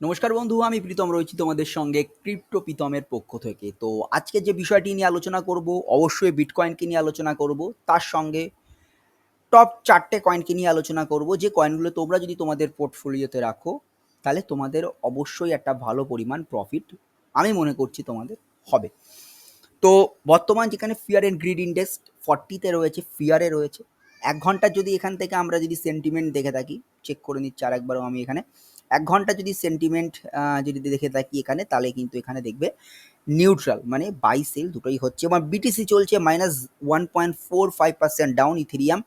নমস্কার বন্ধু, আমি প্রীতম রয়েছি তোমাদের সঙ্গে ক্রিপ্টো প্রীতমের পক্ষ থেকে। তো আজকে যে বিষয়টি নিয়ে আলোচনা করব, অবশ্যই বিটকয়েনকে নিয়ে আলোচনা করব। তার সঙ্গে টপ 4টে কয়েনকে নিয়ে আলোচনা করব, যে কয়েনগুলো তোমরা যদি তোমাদের পোর্টফোলিওতে রাখো তাহলে তোমাদের অবশ্যই একটা ভালো পরিমাণ প্রফিট আমি মনে করছি তোমাদের হবে। তো বর্তমান যেখানে ফিয়ার অ্যান্ড গ্রিড ইন্ডেক্স 40-তে রয়েছে, ফিয়ারে রয়েছে। 1 ঘন্টার যদি এখান থেকে আমরা যদি সেন্টিমেন্ট দেখে থাকি, চেক করে নিচ্ছি আরেকবারও আমি এখানে। 1 ঘন্টা যদি সেন্টিমেন্ট যদি দেখে থাকি এখানে, তাহলে কিন্তু এখানে দেখবে নিউট্রাল, মানে বাই সেল দুটোই হচ্ছে। এবং বিটিসি চলছে -1.45% ডাউন, ইথেরিয়াম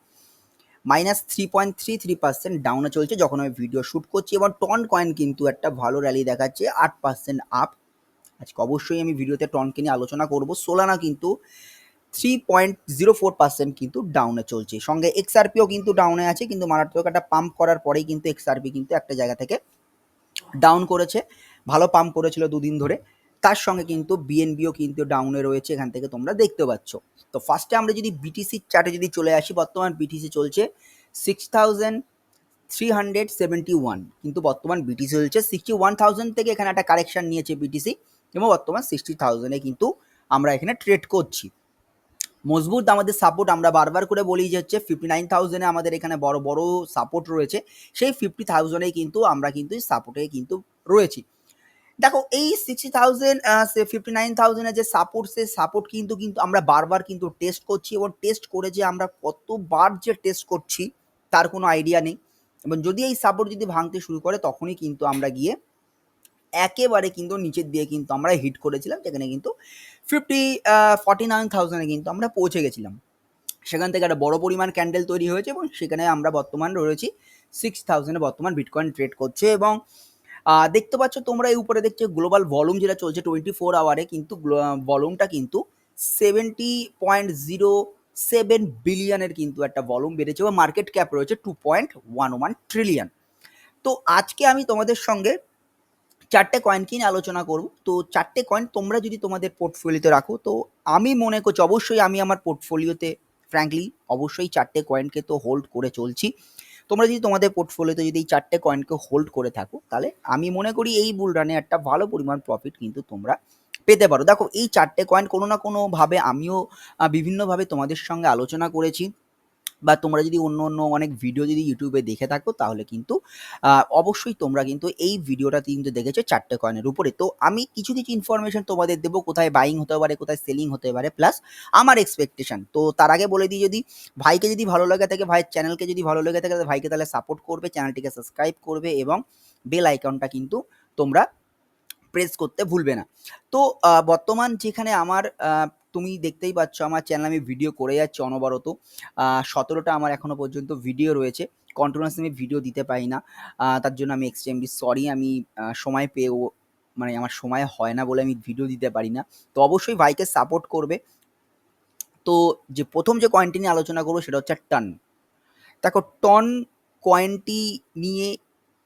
-3.33% ডাউনে চলছে যখন আমি ভিডিও শ্যুট করছি। এবং টন কয়েন কিন্তু একটা ভালো র্যালি দেখাচ্ছে, 8% আপ। আজকে অবশ্যই আমি ভিডিওতে টনকে নিয়ে আলোচনা করব। সোলানা কিন্তু 3.04% কিন্তু ডাউনে চলছে। সঙ্গে এক্সআরপিও কিন্তু ডাউনে আছে, কিন্তু মারাত্মক একটা পাম্প করার পরেই কিন্তু এক্সআরপি কিন্তু একটা জায়গা থেকে ডাউন করেছে। ভালো পাম্প করেছিল দুদিন ধরে। তার সঙ্গে কিন্তু বিএনবিও কিন্তু ডাউনে রয়েছে, এখান থেকে তোমরা দেখতে পাচ্ছ। তো ফার্স্টে আমরা যদি বিটিসির চার্টে যদি চলে আসি, বর্তমান বিটিসি চলছে 6371, কিন্তু বর্তমান বিটিসি চলছে 61,000 থেকে এখানে একটা কারেকশন নিয়েছে বিটিসি, এবং বর্তমান 60,000-এ কিন্তু আমরা এখানে ট্রেড করছি। মজবুত আমাদের সাপোর্ট, আমরা বারবার করে বলি যে হচ্ছে 59,000-এ আমাদের এখানে বড় বড় সাপোর্ট রয়েছে। সেই 50,000-এ কিন্তু আমরা কিন্তু সাপোর্টে কিন্তু রয়েছি। দেখো এই 60,000 59,000-এর যে সাপোর্ট, সে সাপোর্ট কিন্তু কিন্তু আমরা বারবার কিন্তু টেস্ট করছি, এবং টেস্ট করে যে আমরা কতবার যে টেস্ট করছি তার কোনো আইডিয়া নেই। এবং যদি এই সাপোর্ট যদি ভাঙতে শুরু করে, তখনই কিন্তু আমরা গিয়ে একেবারে কিন্তু নিচের দিয়ে কিন্তু আমরা হিট করেছিলাম, যেখানে কিন্তু 49,000-এ কিন্তু আমরা পৌঁছে গেছিলাম। সেখান থেকে একটা বড় পরিমাণ ক্যান্ডেল তৈরি হয়েছে, এবং সেখানে আমরা বর্তমান রয়েছি 6,000-এ বর্তমান বিটকয়েন ট্রেড করছে। এবং দেখতে পাচ্ছ তোমরা এই উপরে দেখছো গ্লোবাল ভলিউম যেটা চলছে 24 আওয়ারে, কিন্তু ভলিউমটা কিন্তু 70.07 বিলিয়নের কিন্তু একটা ভলিউম বেড়েছে, এবং মার্কেট ক্যাপ রয়েছে 2.11 ট্রিলিয়ন। তো আজকে আমি তোমাদের সঙ্গে 4টে কয়েন নিয়ে আলোচনা করব। তো 4টে কয়েন তোমরা যদি তোমাদের পোর্টফোলিওতে রাখো, তো আমি মনে করছি অবশ্যই আমি আমার পোর্টফোলিওতে ফ্র্যাঙ্কলি অবশ্যই 4টে কয়েনকে তো হোল্ড করে চলছি। তোমরা যদি তোমাদের পোর্টফোলিওতে যদি এই 4টে কয়েনকে হোল্ড করে থাকো, তাহলে আমি মনে করি এই বুল রানে একটা ভালো পরিমাণ প্রফিট কিন্তু তোমরা পেতে পারো। দেখো এই 4টে কয়েন কোনো না কোনোভাবে আমিও বিভিন্নভাবে তোমাদের সঙ্গে আলোচনা করেছি, বা তোমরা যদি অন্য অন্য অনেক ভিডিও যদি ইউটিউবে দেখে থাকো, তাহলে কিন্তু অবশ্যই তোমরা কিন্তু এই ভিডিওটা কিন্তু দেখেছো 4টে কয়েনের উপরে। তো আমি কিছু কিছু ইনফরমেশন তোমাদের দেবো, কোথায় বাইং হতে পারে, কোথায় সেলিং হতে পারে, প্লাস আমার এক্সপেকটেশন। তো তার আগে বলে দিই, যদি ভাইকে যদি ভালো লাগে থাকে, ভাইয়ের চ্যানেলকে যদি ভালো লেগে থাকে, ভাইকে তাহলে সাপোর্ট করবে, চ্যানেলটিকে সাবস্ক্রাইব করবে, এবং বেল আইকনটা কিন্তু তোমরা প্রেস করতে ভুলবে না। তো বর্তমান যেখানে আমার তুমি দেখতেই পাচ্ছ আমার চ্যানেলে আমি ভিডিও করে যাচ্ছি অনবরত। 17টা আমার এখনো পর্যন্ত ভিডিও রয়েছে। কন্টিনিউয়াসলি আমি ভিডিও দিতে পারি না। তার জন্য আমি এক্সট্রিমলি সরি। আমি সময় পেয়েও, মানে আমার সময় হয় না বলে আমি ভিডিও দিতে পারি না। তো অবশ্যই ভাইকে সাপোর্ট করবে। তো যে ১ম যে কয়েনটি নিয়ে আলোচনা করব সেটা হচ্ছে টন। দেখো টন কয়েনটি নিয়ে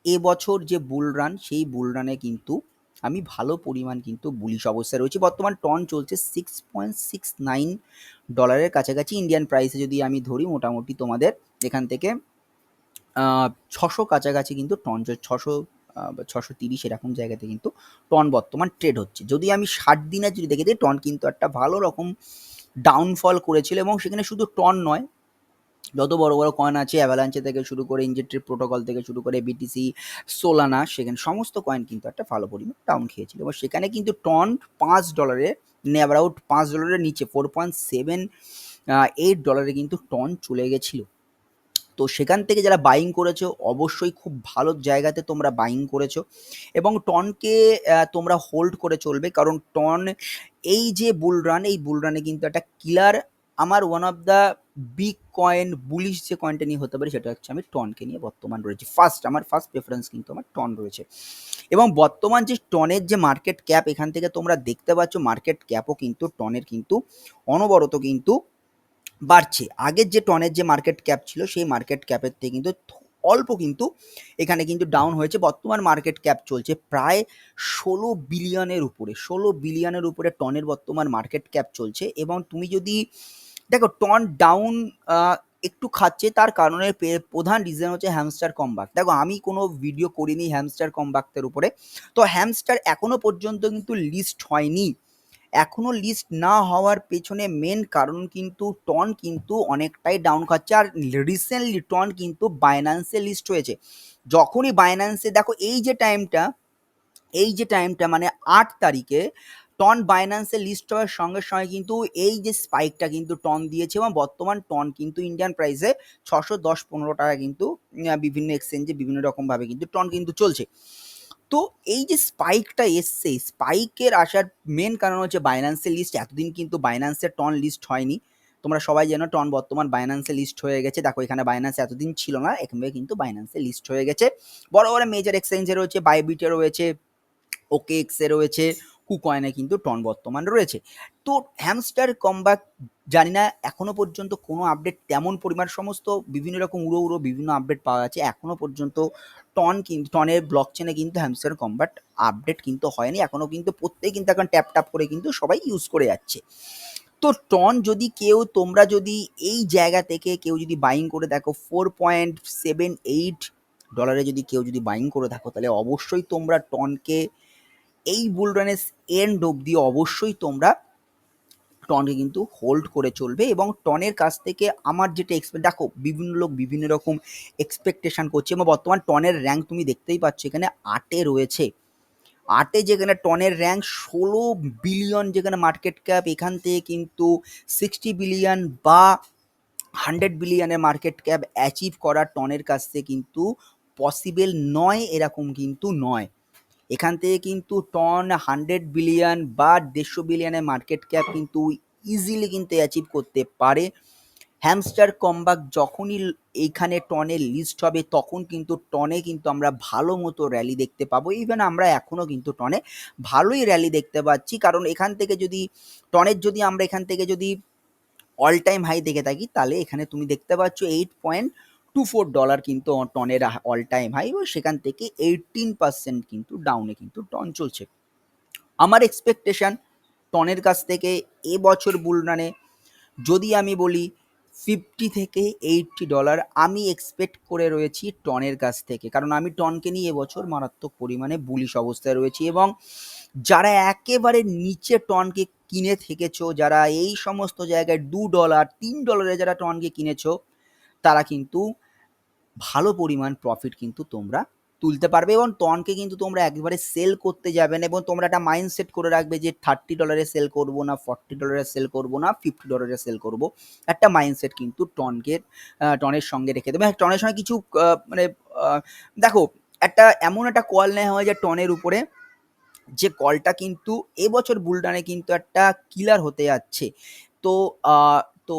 এবছর যে বুল রান, সেই বুল রানে কিন্তু আমি ভালো পরিমাণ কিন্তু বুলিশ অবস্থায় রয়েছি। বর্তমান টন চলছে $6.69 কাছাকাছি। ইন্ডিয়ান প্রাইসে যদি আমি ধরি, মোটামুটি তোমাদের এখান থেকে 600 কাছাকাছি কিন্তু টন, 600 বা 630 এরকম জায়গাতে কিন্তু টন বর্তমান ট্রেড হচ্ছে। যদি আমি 60 দিনের যদি দেখে দিই, টন কিন্তু একটা ভালো রকম ডাউনফল করেছিল, এবং সেখানে শুধু টন নয়, যত বড় বড় কয়েন আছে অ্যাভালাঞ্চে থেকে শুরু করে ইনজেক্টেড প্রোটোকল থেকে শুরু করে বিটিসি, সোলানা, সেখানে সমস্ত কয়েন কিন্তু একটা ভালো পরিমাণ ডাউন খেয়েছিল, এবং সেখানে কিন্তু টন $5 অ্যাবাউট $5 নিচে 4.78 কিন্তু টন চলে গেছিল। তো সেখান থেকে যারা বাইং করেছো, অবশ্যই খুব ভালো জায়গাতে তোমরা বাইং করেছো, এবং টনকে তোমরা হোল্ড করে চলবে, কারণ টন এই যে বুল রান, এই বুল রানে কিন্তু একটা কিলার, আমার one of the big coin bullish যে কয়েনটা নিয়ে হতে পারে, সেটা হচ্ছে আমি টনকে নিয়ে বর্তমান রয়েছে আমার ফার্স্ট প্রেফারেন্স কিন্তু আমার টন রয়েছে। এবং বর্তমান যে টনের যে মার্কেট ক্যাপ, এখান থেকে তোমরা দেখতে পাচ্ছ মার্কেট ক্যাপও কিন্তু টনের কিন্তু অনবরত কিন্তু বাড়ছে। আগের যে টনের যে মার্কেট ক্যাপ ছিল, সেই মার্কেট ক্যাপের থেকে কিন্তু অল্প কিন্তু এখানে কিন্তু ডাউন হয়েছে। বর্তমান মার্কেট ক্যাপ চলছে প্রায় 16 বিলিয়নের উপরে, 16 বিলিয়নের উপরে টনের বর্তমান মার্কেট ক্যাপ চলছে। এবং তুমি যদি দেখো টন ডাউন একটু খাচ্ছে, তার কারণে প্রধান রিজন হচ্ছে হ্যামস্টার কমব্যাক। দেখো আমি কোনো ভিডিও করিনি হ্যামস্টার কমব্যাকের উপরে, তো হ্যামস্টার এখনো পর্যন্ত কিন্তু লিস্ট হয়নি। এখনো লিস্ট না হওয়ার পেছনে মেন কারণ কিন্তু টন কিন্তু অনেকটাই ডাউন খাচ্ছে। আর রিসেন্টলি টন কিন্তু বাইন্যান্সে লিস্ট হয়েছে। যখনই বাইন্যান্সে দেখো এই যে টাইমটা মানে 8 তারিখে টন বাইন্যান্সে লিস্ট হওয়ার সঙ্গে সঙ্গে কিন্তু এই যে স্পাইকটা কিন্তু টন দিয়েছে, এবং বর্তমান টন কিন্তু ইন্ডিয়ান প্রাইসে 610-15 টাকা কিন্তু বিভিন্ন এক্সচেঞ্জে বিভিন্ন রকমভাবে কিন্তু টন কিন্তু চলছে। তো এই যে স্পাইকটা এসছে, স্পাইকের আসার মেন কারণ হচ্ছে বাইন্যান্সের লিস্ট। এতদিন কিন্তু বাইন্যান্সের টন লিস্ট হয়নি। তোমরা সবাই জানো টন বর্তমান বাইন্যান্সে লিস্ট হয়ে গেছে। দেখো এখানে বাইন্যান্স এতদিন ছিল না, এখানে কিন্তু বাইন্যান্সে লিস্ট হয়ে গেছে। বড় বড় মেজর এক্সচেঞ্জে রয়েছে, বাইবিটে রয়েছে, ওকেএক্সে রয়েছে, কুকয়েনে কিন্তু টন বর্তমান রয়েছে। তো হ্যামস্টার কমব্যাক জানি না এখনো পর্যন্ত কোনো আপডেট তেমন পরিমাণ, সমস্ত বিভিন্ন রকম উড়ো বিভিন্ন আপডেট পাওয়া যাচ্ছে। এখনো পর্যন্ত টনের ব্লক চেনে কিন্তু হ্যামস্টার কমব্যাক আপডেট কিন্তু হয়নি। এখনো কিন্তু প্রত্যেকে কিন্তু এখন ট্যাপ করে কিন্তু সবাই ইউজ করে যাচ্ছে। তো টন যদি তোমরা যদি এই জায়গা থেকে কেউ যদি বাইং করে দেখো, $4.78 যদি কেউ যদি বাইং করে থাকো, তাহলে অবশ্যই তোমরা টনকে এই বুলরানের এন্ড অবধি অবশ্যই তোমরা টনকে কিন্তু হোল্ড করে চলবে। এবং টনের কাছ থেকে আমার যেটা দেখো বিভিন্ন লোক বিভিন্ন রকম এক্সপেকটেশন করছে, এবং বর্তমান টনের র্যাঙ্ক তুমি দেখতেই পাচ্ছ এখানে 8-এ রয়েছে। 8-এ যেখানে টনের র্যাঙ্ক 16 বিলিয়ন যেখানে মার্কেট ক্যাপ, এখান থেকে কিন্তু 60 বিলিয়ন বা 100 বিলিয়নের মার্কেট ক্যাপ অ্যাচিভ করা টনের কাছ থেকে কিন্তু পসিবল নয়, এরকম কিন্তু নয়। এখান থেকে কিন্তু টন 100 বিলিয়ন বা 150 বিলিয়নের মার্কেট ক্যাপ কিন্তু ইজিলি কিন্তু অ্যাচিভ করতে পারে। হ্যামস্টার কমব্যাক যখনই এইখানে টনে লিস্ট হবে, তখন কিন্তু টনে কিন্তু আমরা ভালো মতো র্যালি দেখতে পাবো। ইভেন আমরা এখনও কিন্তু টনে ভালোই র্যালি দেখতে পাচ্ছি, কারণ এখান থেকে যদি টনের যদি আমরা এখান থেকে যদি অল টাইম হাই দেখে থাকি, তাহলে এখানে তুমি দেখতে পাচ্ছ $8.24 কিন্তু টনের অল টাইম হাই, এবং সেখান থেকে 18% কিন্তু ডাউনে কিন্তু টন চলছে। আমার এক্সপেকটেশন টনের কাছ থেকে এবছর বুলরানে যদি আমি বলি $50 থেকে $80 আমি এক্সপেক্ট করে রয়েছি টনের কাছ থেকে, কারণ আমি টনকে নিয়ে এবছর মারাত্মক পরিমাণে বুলিশ অবস্থায় রয়েছি। এবং যারা একেবারে নিচে টনকে কিনে থেকেছো, যারা এই সমস্ত জায়গায় $2-3 যারা টনকে কিনেছো, তারা কিন্তু ভালো পরিমাণ প্রফিট কিন্তু তোমরা তুলতে পারবে। এবং টনকে কিন্তু তোমরা একবারে সেল করতে যাবে না, এবং তোমরা একটা মাইন্ডসেট করে রাখবে যে $30 সেল করবো না, $40 সেল করবো না, $50 সেল করবো। একটা মাইন্ডসেট কিন্তু টনের সঙ্গে রেখে দেবে। টনের সঙ্গে কিছু মানে দেখো একটা এমন একটা কল নেওয়া হয় যে টনের উপরে, যে কলটা কিন্তু এবছর বুলরানে কিন্তু একটা কিলার হতে যাচ্ছে। তো তো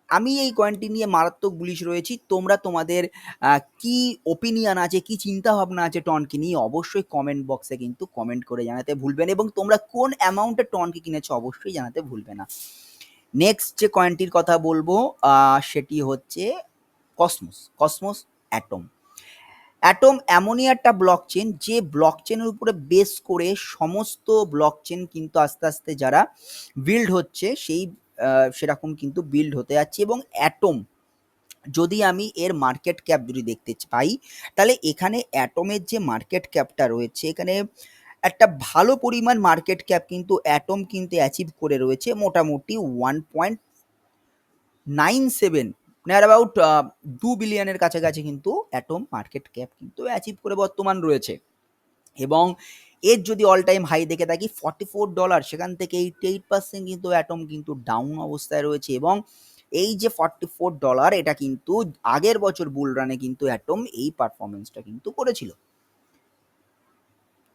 আমি এই কয়েনটি নিয়ে মারাত্মক বুলিশ রয়েছি। তোমরা তোমাদের কি ওপিনিয়ন আছে, কি চিন্তা ভাবনা আছে টনকে নিয়ে, অবশ্যই কমেন্ট বক্সে কিন্তু কমেন্ট করে জানাতে ভুলবে না, এবং তোমরা কোন অ্যামাউন্টে টনকে কিনেছো অবশ্যই জানাতে ভুলবে না। নেক্সট যে কয়েনটির কথা বলবো সেটি হচ্ছে কসমোস অ্যাটম। অ্যাটম এমনই একটা ব্লকচেন, যে ব্লকচেনের উপরে বেস করে সমস্ত ব্লকচেন কিন্তু আস্তে আস্তে যারা বিল্ড হচ্ছে, সেরকম কিন্তু বিল্ড হতে যাচ্ছে। এবং অ্যাটম যদি আমি এর মার্কেট ক্যাপ যদি দেখতে পাই, তাহলে এখানে অ্যাটমের যে মার্কেট ক্যাপটা রয়েছে, এখানে একটা ভালো পরিমাণ মার্কেট ক্যাপ কিন্তু অ্যাটম কিন্তু অ্যাচিভ করে রয়েছে, মোটামুটি 1.97 নিয়ার অ্যাবাউট 2 বিলিয়নের কাছাকাছি কিন্তু অ্যাটম মার্কেট ক্যাপ কিন্তু অ্যাচিভ করে বর্তমান রয়েছে। এবং এর যদি অল টাইম হাই দেখে থাকি $44, সেখান থেকে 88% কিন্তু অ্যাটম কিন্তু ডাউন অবস্থায় রয়েছে। এবং এই যে $44, এটা কিন্তু আগের বছর বুলরানে কিন্তু অ্যাটম এই পারফরমেন্সটা কিন্তু করেছিল।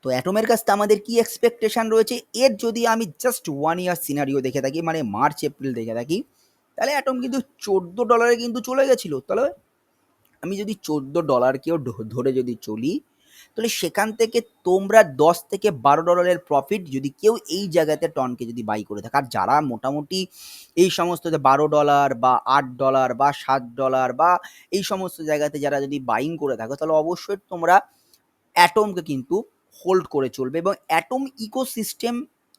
তো অ্যাটমের কাছ থেকে আমাদের কি এক্সপেকটেশন রয়েছে, এর যদি আমি জাস্ট 1 ইয়ার সিনারিও দেখে থাকি, মানে মার্চ এপ্রিল দেখে থাকি, তাহলে অ্যাটম কিন্তু $14 কিন্তু চলে গেছিল। তাহলে আমি যদি $14কেও ধরে যদি চলি, তাহলে সেখান থেকে তোমরা $10 থেকে $12 প্রফিট যদি কেউ এই জায়গাতে টনকে যদি বাই করে থাকে, আর যারা মোটামুটি এই সমস্ত যে $12 বা $8 বা $7 বা এই সমস্ত জায়গাতে যারা যদি বাইং করে থাকো, তাহলে অবশ্যই তোমরা অ্যাটমকে কিন্তু হোল্ড করে চলবে। এবং অ্যাটম ইকোসিস্টেম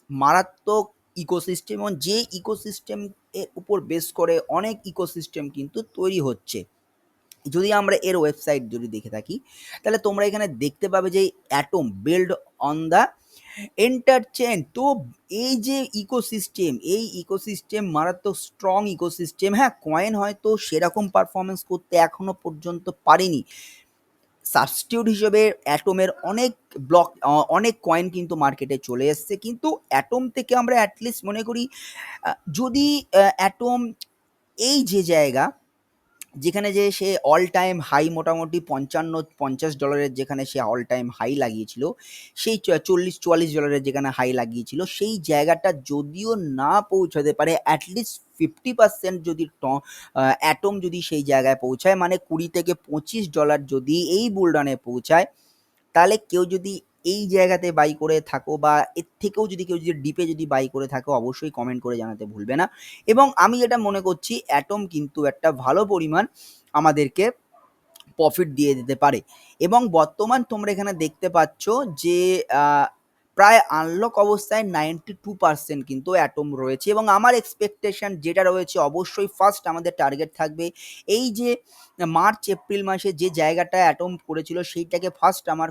মারাত্মক ইকোসিস্টেম, এবং যে ইকোসিস্টেম এর উপর বেস করে অনেক ইকোসিস্টেম কিন্তু তৈরি হচ্ছে। যদি আমরা এর ওয়েবসাইট যদি দেখে থাকি, তাহলে তোমরা এখানে দেখতে পাবে যে অ্যাটম বিল্ড অন দ্য এন্টারচেন। তো এই যে ইকোসিস্টেম, এই ইকোসিস্টেম মারাত্মক স্ট্রং ইকোসিস্টেম। হ্যাঁ, কয়েন হয়তো সেরকম পারফরমেন্স করতে এখনো পর্যন্ত পারেনি। সাবস্টিটিউট হিসেবে অ্যাটমের অনেক অনেক কয়েন কিন্তু মার্কেটে চলে এসছে, কিন্তু অ্যাটম থেকে আমরা অ্যাটলিস্ট মনে করি যদি অ্যাটম এই যে জায়গা যেখানে যে সে অল টাইম হাই মোটামুটি 50 ডলারের যেখানে সে অল টাইম হাই লাগিয়েছিল, সেই 40-44 ডলারের যেখানে হাই লাগিয়েছিল, সেই জায়গাটা যদিও না পৌঁছাতে পারে, অ্যাটলিস্ট 50% যদি অ্যাটম যদি সেই জায়গায় পৌঁছায়, মানে 20 থেকে 25 ডলার যদি এই বুলরানে পৌঁছায়, তাহলে কেউ যদি এই জায়গাতে বাই করে থাকো বা এর থেকেও যদি কেউ যদি ডিপে যদি বাই করে থাকো, অবশ্যই কমেন্ট করে জানাতে ভুলবে না। এবং আমি যেটা মনে করছি, অ্যাটম কিন্তু একটা ভালো পরিমাণ আমাদেরকে প্রফিট দিয়ে দিতে পারে। এবং বর্তমান তোমরা এখানে দেখতে পাচ্ছ যে প্রায় আনলক অবস্থায় 92% কিন্তু অ্যাটম রয়েছে, এবং আমার এক্সপেকটেশন যেটা রয়েছে, অবশ্যই ফার্স্ট আমাদের টার্গেট থাকবে এই যে মার্চ এপ্রিল মাসে যে জায়গাটা অ্যাটম করেছিল, সেইটাকে ফার্স্ট আমার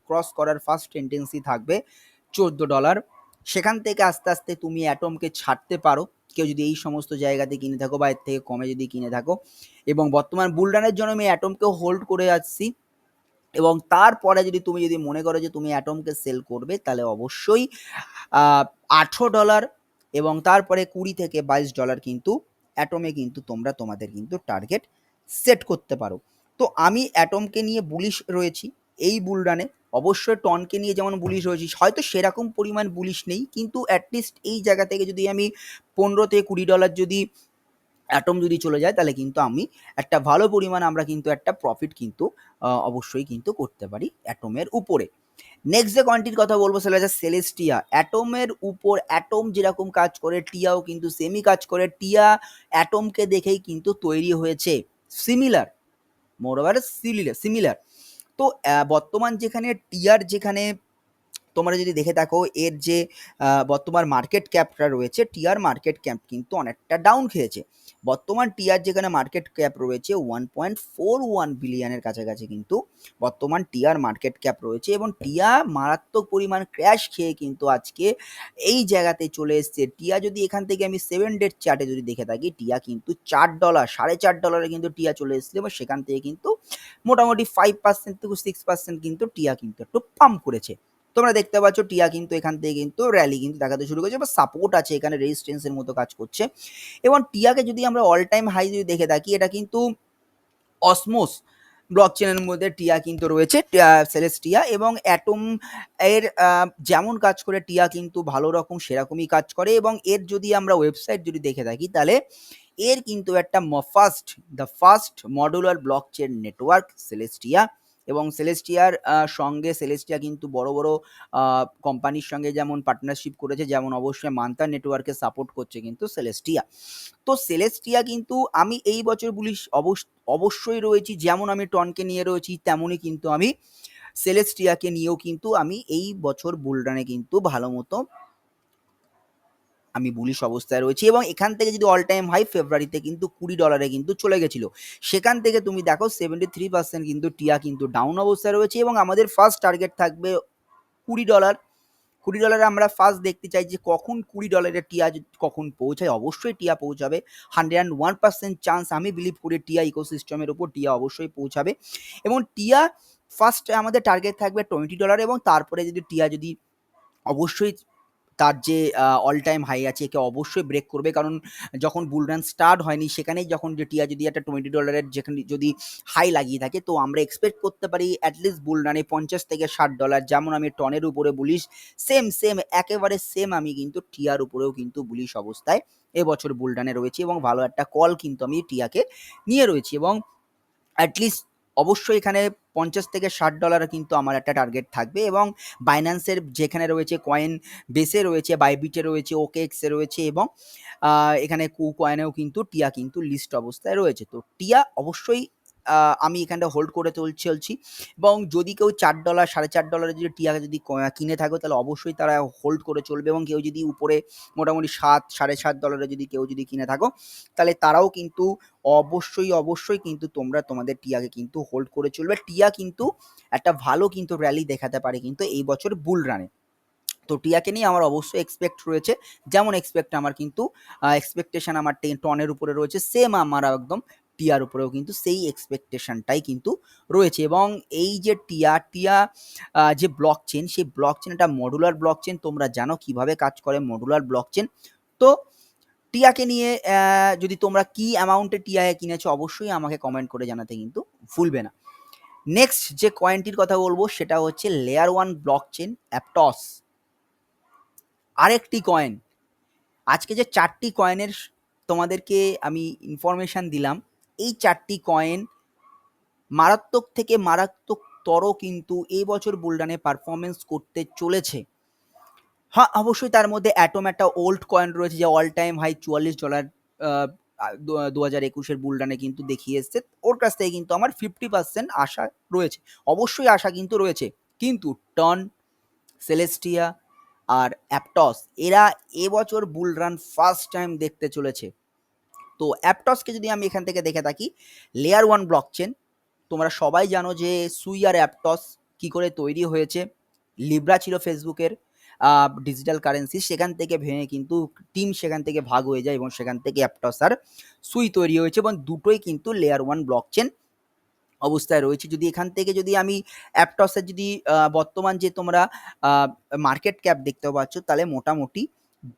ক্রস করার ফার্স্ট টেন্ডেন্সি থাকবে $14। সেখান থেকে আস্তে আস্তে তুমি অ্যাটমকে ছাড়তে পারো, কেউ যদি এই সমস্ত জায়গাতে কিনে থাকো বা এর থেকে কমে যদি কিনে থাকো। এবং বর্তমান বুলরানের জন্য আমি অ্যাটমকেও হোল্ড করে আসছি, এবং তারপরে যদি তুমি যদি মনে করো যে তুমি অ্যাটমকে সেল করবে, তাহলে অবশ্যই $18 এবং তারপরে $20 থেকে $22 কিন্তু অ্যাটমে কিন্তু তোমরা তোমাদের কিন্তু টার্গেট সেট করতে পারো। তো আমি অ্যাটমকে নিয়ে বুলিশ রয়েছি এই বুলরানে। অবশ্যই টনকে নিয়ে যেমন বুলিশ রয়েছি, হয়তো সেরকম পরিমাণ বুলিশ নেই, কিন্তু অ্যাটলিস্ট এই জায়গা থেকে যদি আমি $15 থেকে $20 যদি অ্যাটম যদি চলে যায়, তাহলে কিন্তু আমি একটা ভালো পরিমাণ আমরা কিন্তু একটা প্রফিট কিন্তু অবশ্যই কিন্তু করতে পারি অ্যাটমের উপরে। নেক্সট যে কয়েনটির কথা বলবো সেটা হচ্ছে সেলেস্টিয়া। অ্যাটমের উপর অ্যাটম যেরকম কাজ করে, টিয়াও কিন্তু সেমই কাজ করে। টিয়া অ্যাটমকে দেখেই কিন্তু তৈরি হয়েছে, সিমিলার, মোরওভার সিমিলার। তো বর্তমান যেখানে টিয়ার যেখানে তোমরা যদি দেখে থাকো, এর যে বর্তমান মার্কেট ক্যাপটা রয়েছে, টিয়ার মার্কেট ক্যাপ কিন্তু অনেকটা ডাউন খেয়েছে। বর্তমান টিয়ার যেখানে মার্কেট ক্যাপ রয়েছে 1.41 বিলিয়নের কাছাকাছি কিন্তু বর্তমান টিয়ার মার্কেট ক্যাপ রয়েছে, এবং টিয়া মারাত্মক পরিমাণ ক্র্যাশ খেয়ে কিন্তু আজকে এই জায়গাতে চলে এসছে। টিয়া যদি এখান থেকে আমি 7 ডেট চার্টে যদি দেখে থাকি, টিয়া কিন্তু $4, $4.5 কিন্তু টিয়া চলে এসেছিল, এবং সেখান থেকে কিন্তু মোটামুটি 5% থেকে 6% কিন্তু টিয়া কিন্তু একটু পাম্প করেছে। তোমরা দেখতে পাচ্ছ টিয়া কিন্তু এখান থেকে কিন্তু র্যালি কিন্তু দেখাতে শুরু করেছে, বা সাপোর্ট আছে এখানে, রেজিস্ট্যান্সের মতো কাজ করছে। এবং টিয়াকে যদি আমরা অল টাইম হাই যদি দেখে থাকি, এটা কিন্তু অসমোস ব্লকচেনের মধ্যে টিয়া কিন্তু রয়েছে, সেলেস্টিয়া এবং অ্যাটম এর যেমন কাজ করে টিয়া কিন্তু ভালো রকম সেরকমই কাজ করে। এবং এর যদি আমরা ওয়েবসাইট যদি দেখে থাকি, তাহলে এর কিন্তু একটা the first modular blockchain network Celestia, এবং সেলেস্টিয়ার সঙ্গে সেলেস্টিয়া কিন্তু বড় বড় কোম্পানির সঙ্গে যেমন পার্টনারশিপ করেছে, যেমন অবশ্যই মান্তা নেটওয়ার্কে সাপোর্ট করছে কিন্তু সেলেস্টিয়া। তো সেলেস্টিয়া কিন্তু আমি এই বছর বুলিশ অবশ্যই রয়েছি, যেমন আমি টনকে নিয়ে রয়েছি, তেমনই কিন্তু আমি সেলেস্টিয়াকে নিয়েও কিন্তু আমি এই বছর বুলরানে কিন্তু ভালো মতো আমি বুলিশ অবস্থায় রয়েছি। এবং এখান থেকে যদি অল টাইম হাই ফেব্রুয়ারিতে কিন্তু $20 কিন্তু চলে গেছিল, সেখান থেকে তুমি দেখো 73% কিন্তু টিয়া কিন্তু ডাউন অবস্থায় রয়েছে, এবং আমাদের ফার্স্ট টার্গেট থাকবে $20। $20 আমরা ফার্স্ট দেখতে চাই যে কখন $20 টিয়া কখন পৌঁছায়। অবশ্যই টিয়া পৌঁছাবে, 101% চান্স আমি বিলিভ করি টিয়া ইকোসিস্টেমের উপর টিয়া অবশ্যই পৌঁছাবে। এবং টিয়া ফার্স্ট আমাদের টার্গেট থাকবে $20, এবং তারপরে যদি টিয়া যদি অবশ্যই তার যে অল টাইম হাই আছে একে অবশ্যই ব্রেক করবে, কারণ যখন বুলরান স্টার্ট হয়নি সেখানেই যখন যে টিয়া যদি একটা $20 যেখানে যদি হাই লাগিয়ে থাকে, তো আমরা এক্সপেক্ট করতে পারি অ্যাটলিস্ট বুলরানে $50 থেকে $60, যেমন আমি টনের উপরে বুলিশ, সেম একেবারে সেম আমি কিন্তু টিয়ার উপরেও কিন্তু বুলিশ অবস্থায় এবছর বুলরানে রয়েছি, এবং ভালো একটা কল কিন্তু আমি টিয়াকে নিয়ে রয়েছি। এবং অ্যাটলিস্ট অবশ্যই এখানে $50 থেকে $60 কিন্তু আমার একটা টার্গেট থাকবে। এবং বাইন্যান্সের যেখানে রয়েছে কয়েন বেসে রয়েছে, বাইবিটে রয়েছে, ওকেএক্সে রয়েছে, এবং এখানে কু কয়েনেও কিন্তু টিয়া কিন্তু লিস্ট অবস্থায় রয়েছে। তো টিয়া অবশ্যই আমি এখানটা হোল্ড করে চলছি এবং যদি কেউ $4 $4.5 যদি টিয়া যদি কিনে থাকো তাহলে অবশ্যই তারা হোল্ড করে চলবে এবং কেউ যদি উপরে মোটামুটি $7 $7.5 যদি কেউ যদি কিনে থাকো তাহলে তারাও কিন্তু অবশ্যই কিন্তু তোমরা তোমাদের টিয়াকে কিন্তু হোল্ড করে চলবে। টিয়া কিন্তু একটা ভালো কিন্তু র্যালি দেখাতে পারে কিন্তু এই বছর বুল রানে। তো টিয়াকে নিয়ে আমার অবশ্যই এক্সপেক্ট রয়েছে, যেমন এক্সপেক্ট আমার কিন্তু এক্সপেকটেশন আমার টনের উপরে রয়েছে, সেম আমার একদম টিয়ার উপরেও কিন্তু সেই এক্সপেকটেশনটাই কিন্তু রয়েছে। এবং এই যে টিয়া যে ব্লক চেন, সেই ব্লক চেন একটা মডুলার ব্লক চেন, তোমরা জানো কিভাবে কাজ করে মডুলার ব্লক চেন। তো টিয়াকে নিয়ে যদি তোমরা কি অ্যামাউন্টে টিয়াকে কিনেছো অবশ্যই আমাকে কমেন্ট করে জানাতে কিন্তু ভুলবে না। নেক্সট যে কয়েনটির কথা বলবো সেটা হচ্ছে লেয়ার 1 ব্লক চেন অ্যাপটস। আরেকটি কয়েন, আজকে যে 4টি কয়েনের তোমাদেরকে আমি ইনফরমেশন দিলাম, এই 4টি কয়েন মারাত্মক থেকে মারাত্মকতর কিন্তু এই বছর বুলরানে পারফরমেন্স করতে চলেছে। হ্যাঁ, অবশ্যই তার মধ্যে অ্যাটম একটা ওল্ড কয়েন রয়েছে যে অল টাইম হাই $44 2021-এর বুলরানে কিন্তু দেখিয়ে এসছে। ওর কাছ থেকে কিন্তু আমার 50% আশা রয়েছে, অবশ্যই আশা কিন্তু রয়েছে। কিন্তু টন, সেলেস্টিয়া আর অ্যাপটস এরা এবছর বুল রান ফার্স্ট টাইম দেখতে চলেছে। তো অ্যাপটসকে যদি আমি এখান থেকে দেখে থাকি, লেয়ার 1 ব্লক চেন, তোমরা সবাই জানো যে সুই আর অ্যাপটস কি করে তৈরি হয়েছে। লিব্রা ছিল ফেসবুকের ডিজিটাল কারেন্সি, সেখান থেকে ভেঙে কিন্তু টিম সেখান থেকে ভাগ হয়ে যায় এবং সেখান থেকে অ্যাপটস আর সুই তৈরি হয়েছে এবং দুটোই কিন্তু লেয়ার 1 ব্লক চেন অবস্থায় রয়েছে। যদি এখান থেকে যদি আমি অ্যাপটসের যদি বর্তমান যে তোমরা মার্কেট ক্যাপ দেখতে পাচ্ছ তাহলে মোটামুটি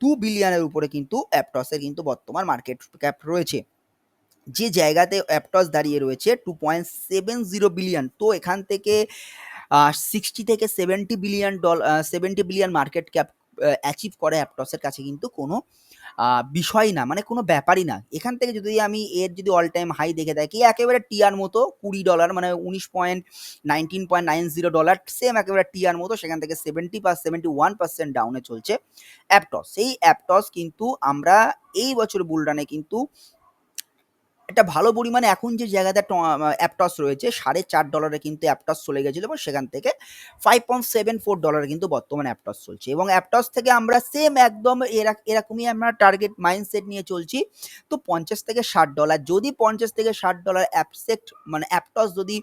2 বিলিয়নের উপরে কিন্তু অ্যাপটসের কিন্তু বর্তমান মার্কেট ক্যাপ রয়েছে। যে জায়গাতে অ্যাপটস দাঁড়িয়ে রয়েছে 2.70 বিলিয়ন, তো এখান থেকে 60 থেকে 70 বিলিয়ন মার্কেট ক্যাপ অ্যাচিভ করে অ্যাপটসের কাছে কিন্তু কোনো বিষয় না, মানে কোনো ব্যাপারই না। এখান থেকে যদি আমি এর যদি অল টাইম হাই দেখে থাকি একেবারে টিয়ার মতো $20 মানে $19.90, সেম একেবারে টিয়ার মতো, সেখান থেকে 71% ডাউনে চলছে অ্যাপটস। সেই অ্যাপটস কিন্তু আমরা এই বছর বুলরানে কিন্তু একটা ভালো পরিমাণে এখন যে জায়গাতে অ্যাপটস রয়েছে $4.5 কিন্তু অ্যাপটস চলে গেছিল এবং সেখান থেকে $5.74 কিন্তু বর্তমানে অ্যাপটস চলছে। এবং অ্যাপটস থেকে আমরা সেম একদম এরকমই আমরা টার্গেট মাইন্ডসেট নিয়ে চলছি। তো $50 থেকে $60, যদি $50 থেকে $60 মানে অ্যাপটস যদি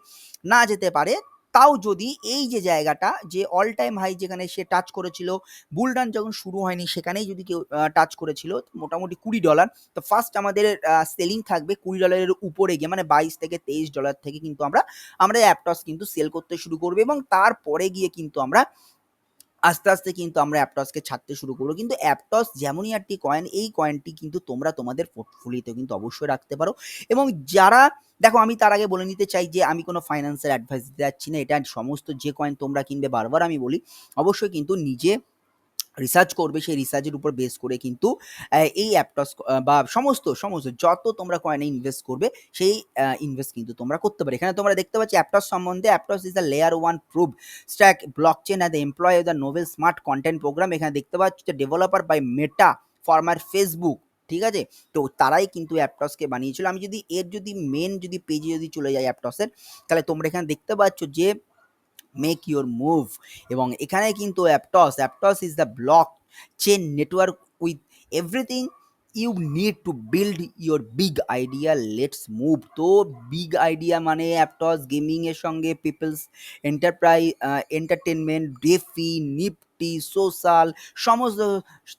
না যেতে পারে, তাও যদি এই যে জায়গাটা যে অল টাইম হাই যেখানে সে টাচ করেছিল বুলরান যখন শুরু হয়নি সেখানেই যদি কেউ টাচ করেছিল মোটামুটি $20, তো ফার্স্ট আমাদের সেলিং থাকবে $20 উপরে গিয়ে, মানে $22 থেকে $23 থেকে কিন্তু আমরা অ্যাপটস কিন্তু সেল করতে শুরু করবো এবং তারপরে গিয়ে কিন্তু আমরা আস্তে আস্তে কিন্তু আমরা অ্যাপটসকে ছাড়তে শুরু করবো। কিন্তু অ্যাপটস যেমনই একটি কয়েন, এই কয়েনটি কিন্তু তোমরা তোমাদের পোর্টফোলিওতে কিন্তু অবশ্যই রাখতে পারো। এবং যারা দেখো, আমি তার আগে বলে নিতে চাই যে আমি কোনো ফাইন্যান্সের অ্যাডভাইস দিতে যাচ্ছি না। এটা সমস্ত যে কয়েন তোমরা কিনবে, বারবার আমি বলি, অবশ্যই কিন্তু নিজে রিসার্চ করবে, সেই রিসার্চের উপর বেস করে কিন্তু এই অ্যাপটস বা সমস্ত যত তোমরা কয়েনে ইনভেস্ট করবে সেই ইনভেস্ট কিন্তু তোমরা করতে পারো। এখানে তোমরা দেখতে পাচ্ছি অ্যাপটস সম্বন্ধে, Aptos is the layer 1 proof stake blockchain and the employ of the novel smart contract program. এখানে দেখতে পাচ্ছি developer by Meta former Facebook, ঠিক আছে। তো তারাই কিন্তু অ্যাপটসকে বানিয়েছিল। আমি যদি এর যদি মেন যদি পেজে যদি চলে যাই অ্যাপটসের, তাহলে তোমরা এখানে দেখতে পাচ্ছ যে মেক ইউর মুভ, এবং এখানে কিন্তু Aptos is the blockchain network with everything you need to build your big idea, let's move. তো বিগ আইডিয়া মানে অ্যাপটস গেমিং এর সঙ্গে people's entertainment, DeFi, nifty, social, সমস্ত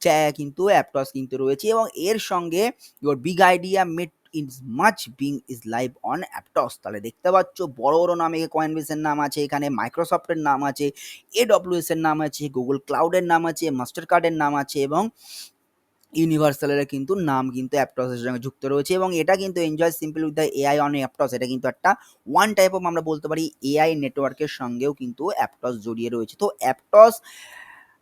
জায়গা কিন্তু অ্যাপটস কিন্তু রয়েছে এবং এর সঙ্গে your big idea met is much being is live on Aptos. তাহলে দেখতে পাচ্ছ বড় বড় নামে কয়েনবেসের নাম আছে, এখানে মাইক্রোসফটের নাম আছে, AWS এর নাম আছে, গুগল ক্লাউডের নাম আছে, মাস্টার কার্ডের নাম আছে এবং ইউনিভার্সালের কিন্তু নাম কিন্তু অ্যাপটসের সঙ্গে যুক্ত রয়েছে। এবং এটা কিন্তু enjoy simple with the AI on Aptos, এটা কিন্তু একটা ওয়ান টাইপ অফ আমরা বলতে পারি এআই নেটওয়ার্কের সঙ্গেও কিন্তু অ্যাপটস জড়িয়ে রয়েছে। তো অ্যাপটস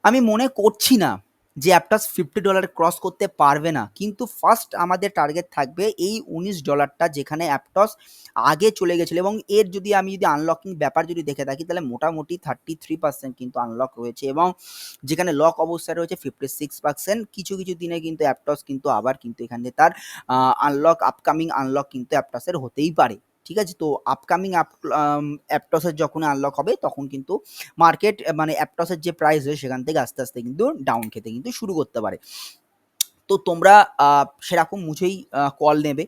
আমি মনে করছি না যে অ্যাপটস $50 ক্রস করতে পারবে না, কিন্তু ফার্স্ট আমাদের টার্গেট থাকবে এই $19 যেখানে অ্যাপটস আগে চলে গেছিলো। এবং এর যদি আমি যদি আনলকিং ব্যাপার যদি দেখে থাকি তাহলে মোটামুটি 33% কিন্তু আনলক রয়েছে এবং যেখানে লক অবস্থায় রয়েছে 56%। কিছু কিছু দিনে কিন্তু অ্যাপটস কিন্তু আবার কিন্তু এখানে তার আপকামিং আনলক কিন্তু অ্যাপটসের হতেই পারে। ঠিক আছে? তো আপকামিং অ্যাপটসের যখন আনলক হবে তখন কিন্তু মার্কেট মানে অ্যাপটসের যে প্রাইস হয় সেখান থেকে আস্তে, আস্তে কিন্তু ডাউন খেতে কিন্তু শুরু করতে পারে। তো তোমরা সেরকম বুঝেই কল নেবে।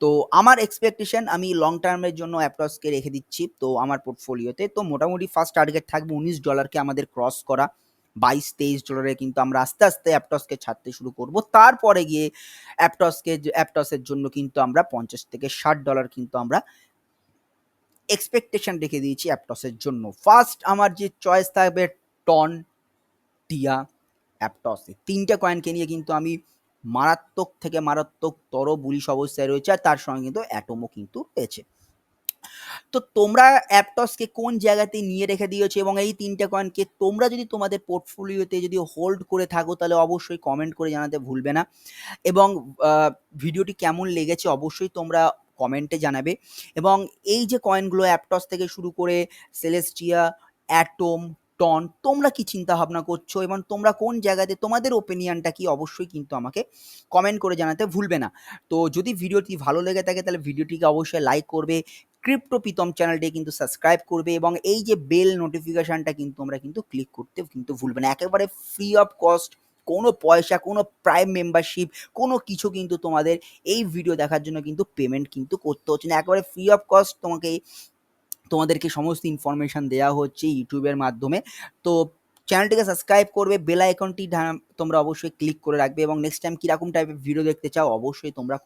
তো আমার এক্সপেকটেশন আমি লং টার্মের জন্য অ্যাপটসকে রেখে দিচ্ছি তো আমার পোর্টফোলিওতে। তো মোটামুটি ফার্স্ট টার্গেট থাকবে $19 কে আমাদের ক্রস করা। $22-23 কিন্তু আমরা আস্তে, আস্তে অ্যাপটসকে ছাড়তে শুরু করব। তারপরে গিয়ে অ্যাপটসের জন্য কিন্তু আমরা $50-60 কিন্তু আমরা এক্সপেকটেশন রেখে দিয়েছি অ্যাপটসের জন্য। ফার্স্ট আমার যে চয়েস থাকবে টন, টিয়া, অ্যাপটস। এই ৩ টে কয়েনকে নিয়ে কিন্তু আমি মারাত্মক থেকে মারাত্মকতর বুলিশ অবস্থায় রয়েছে আর তার সঙ্গে কিন্তু অ্যাটমও কিন্তু রয়েছে। তো তোমরা অ্যাপটসকে কোন জায়গাতে নিয়ে রেখে দিয়েছো এবং এই ৩ টে কয়েনকে তোমরা যদি তোমাদের পোর্টফোলিওতে যদি হোল্ড করে থাকো তাহলে অবশ্যই কমেন্ট করে জানাতে ভুলবে না এবং আ ভিডিওটি কেমন লেগেছে অবশ্যই তোমরা কমেন্টে জানাবে এবং এই যে কয়েনগুলো অ্যাপটস থেকে শুরু করে সেলেস্টিয়া, অ্যাটম, টন তোমরা কি চিন্তা ভাবনা করছো এবং তোমরা কোন জায়গাতে তোমাদের ওপিনিয়নটা কি অবশ্যই কিন্তু আমাকে কমেন্ট করে জানাতে ভুলবে না। তো যদি ভিডিওটি ভালো লেগে থাকে তাহলে ভিডিওটিকে অবশ্যই লাইক করবে, ক্রিপ্টো প্রীতম চ্যানেলটি কিন্তু সাবস্ক্রাইব করবে এবং এই যে বেল নোটিফিকেশনটা কিন্তু তোমরা কিন্তু ক্লিক করতে কিন্তু ভুলবে না। একেবারে ফ্রি অফ কস্ট, কোনো পয়সা, কোনো প্রাইম মেম্বারশিপ, কোনো কিছু কিন্তু তোমাদের এই ভিডিও দেখার জন্য কিন্তু পেমেন্ট কিন্তু করতে হচ্ছে না। একেবারে ফ্রি অফ কস্ট তোমাদেরকে সমস্ত ইনফরমেশন দেওয়া হচ্ছে ইউটিউবের মাধ্যমে। তো চ্যানেলটিকে সাবস্ক্রাইব করবে, বেল আইকনটি তোমরা অবশ্যই ক্লিক করে রাখবে এবং নেক্সট টাইম কিরকম টাইপের ভিডিও দেখতে চাও অবশ্যই তোমরা